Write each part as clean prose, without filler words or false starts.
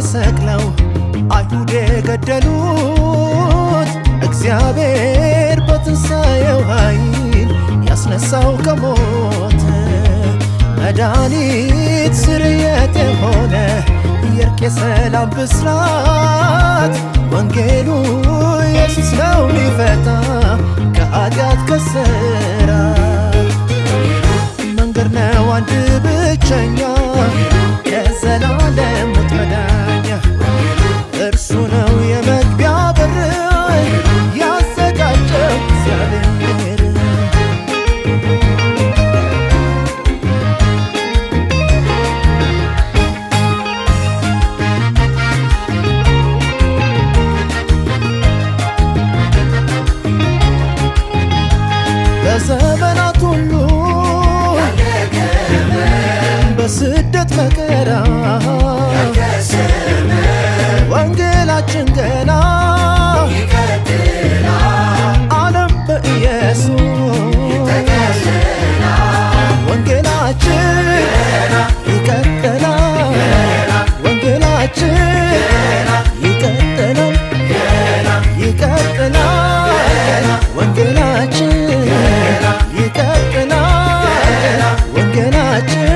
ሰቅለው አይሁድ የገደሉት እግዚአብሔር በትንሣኤው ኃይል ያስነሳው ከሞት መድኃኒት ስርየት የሆነ የእርቅ የሰላም ብስራት ወንጌሉ ኢየሱስ ነው ሊፈታ ከኃጢአት ከስራት መንገድ ነው አንድ ብቸኛ የዘላለም ሞት መዳኛ እርሱ ነው የመግቢያ በር ያዘጋጀው እግዚአብሔር በዘመናት ሁሉ በስደት መከራ ወንጌላችን ገና ዓለም በኢየሱስ ወንጌላችን ይቀጥላል ወንጌላችን ይቀጥላል ይቀጥላል ወንጌላችን ይቀጥላል ወንጌላችን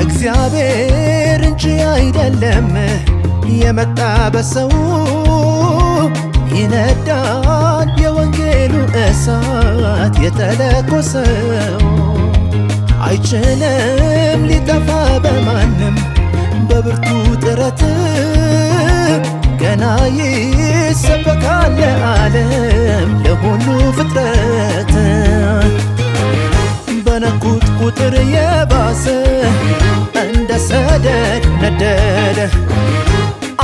ከእግዚአብሔር እንጂ አይደለም የመጣ በሰው ይነዳል የወንጌሉ እሳት የተለኮሰው አይችልም ሊጠፋ በማንም በብርቱ ጥረት ገና ይሰበካል ለዓለም ለሁሉ ፍጥረት በነኩት ቁጥር የባሰ እንደ ሰደድ ነደደ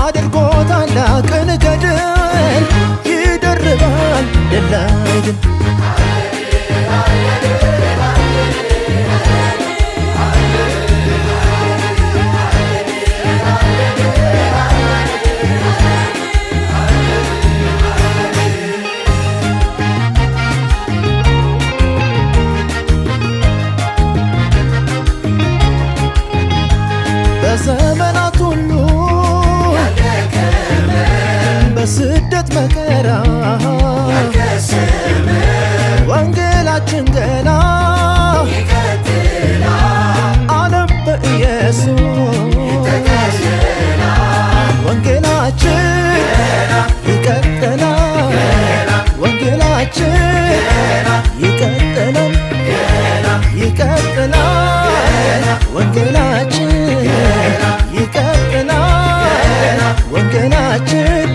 አድርጎት ታላቅን ገድል ይደርባል ድል ላይ ድል በዘመናት ሁሉ በስደት መከራ ወንጌላችን ገና ዓለም በኢየሱስ ወንጌላችን ይቀጥላል ወንጌላችን ይቀጥላል ይቀጥላል ወንጌላችን ይቀጥላል ወንጌላችን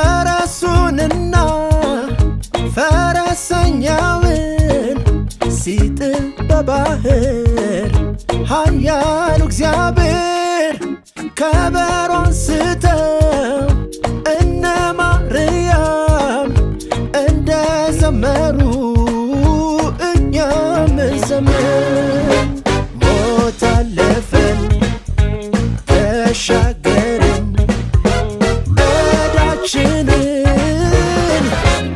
ፈረሱንና ፈረሰኛውን ሲጥል በባህር ኃያሉ እግዚአብሔር ከበሮ አንስተው እነ ማርያም እንደ ዘመሩ እኛም እንዘምር ሞት አለፈን ተሻገርን ዕዳችንን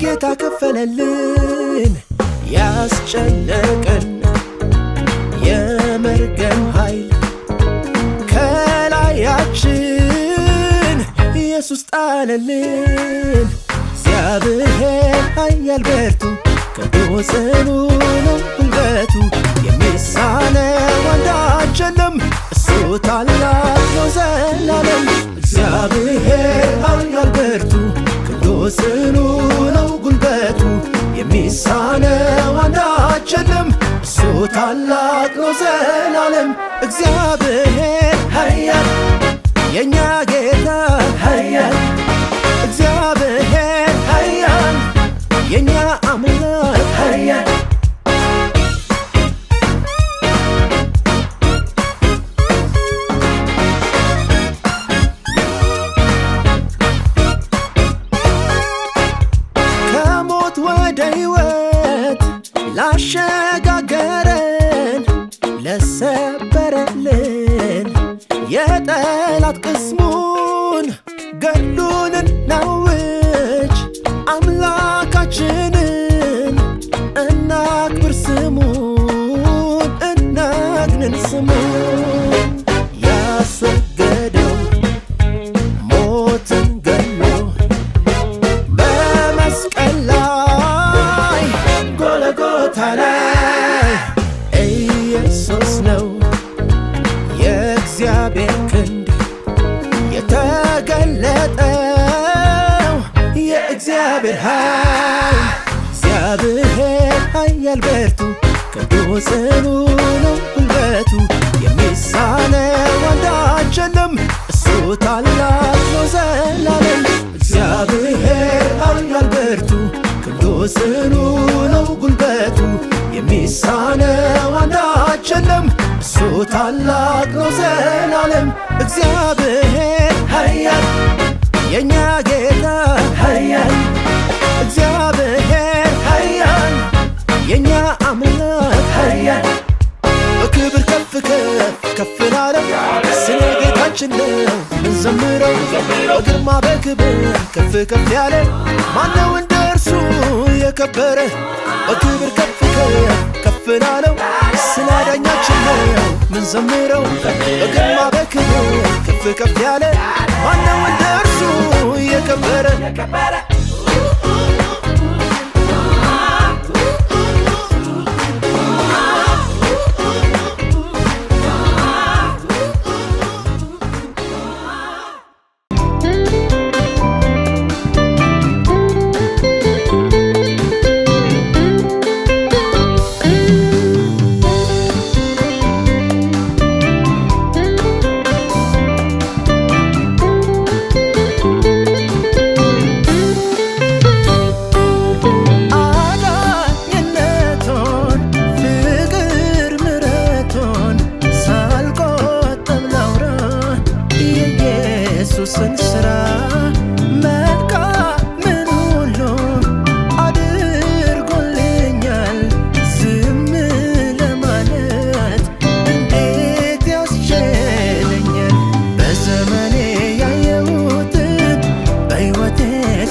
ጌታ ከፈለልን ያስጨነቀን የመርገም ኃይል ከላያችን ኢየሱስ ጣለልን እግዚአብሔር ኃያል ብርቱ ቅዱስ ጽኑ ነው ጉልበቱ የሚሳነው አንዳች የለም እሱ ታላቅ ነው ዘላለም እግዚአብሔር ኃያል ብርቱ ቅዱስ ጽኑ ነው ጉልበቱ የሚሳነው አንዳች የለም እሱ ታላቅ ነው ዘላለም እግዚአብሔር ኃያል የኛ ጌታ ኃያል እግዚአብሔር ኃያል የኛ አምላክ ኃያል ከሞት ወደ ሕይወት ላሸጋገረን ለሰበረልን የጠላት ቅስሙን ገድሉን እናውጅ አምላካችንን እናክብር ስሙን እናግንን ስሙን ያስወገደው ሞትን ገሎ በመስቀል ላይ ጎልጎታ ላይ ኢየሱስ ነው የእግዚአብሔር ክንድ የተገለጠው የእግዚአብሔር ኃይል እግዚአብሔር ኃያል ብርቱ ቅዱስ ጽኑ ነው ጉልበቱ የሚሳነው አንዳች የለም እሱ ታላቅ ነው ዘላለም እግዚአብሔር ኃያል ብርቱ ቅዱስ ጽኑ ነው ጉልበቱ የሚሳነው አንዳች የለም እሱ ታላቅ ነው ዘላለም እግዚአብሔር ኃያል የኛ ጌታ ኃያል እግዚአብሔር ኃያል የኛ አምላክ ኃያል በክብር ከፍ ከፍ ከፍ ላለው ስለ ጌታችን ነው ምንዘምረው በግርማ በክብር ከፍ ከፍ ያለ ማነው እንደ እርሱ የከበረ በክብር ከፍ ከፍ ከፍ ላለው ስለ አዳኛችን ነው ምንዘምረው በግርማ በክብር ከፍ ከፍ ያለ ማነው እንደ እርሱ የከበረ የኢየሱስን ሥራ መልካምን ሁሉ አድርጎልኛል ዝም ለማለት እንዴት ያስችለኛል በዘመኔ ያየሁትን በሕይወቴ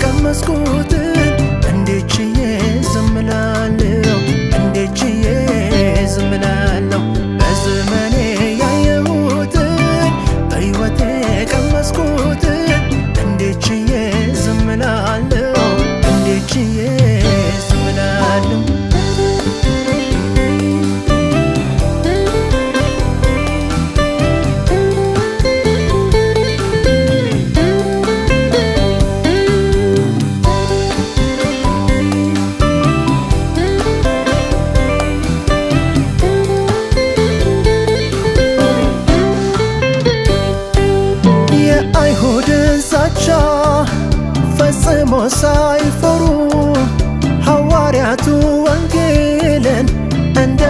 ቀመስኩትን እንዴት ችዬ ዝም እላለሁ እንዴት ችዬ ዝም እላለሁ በዘመኔ ያየሁትን በሕይወቴ ቀመስኩትን እንዴት ችዬ ዝም እላለሁ እንዴት ችዬ ዝም እላለሁ የአይሁድን ዛቻ ፈጽሞ ሳይፈሩ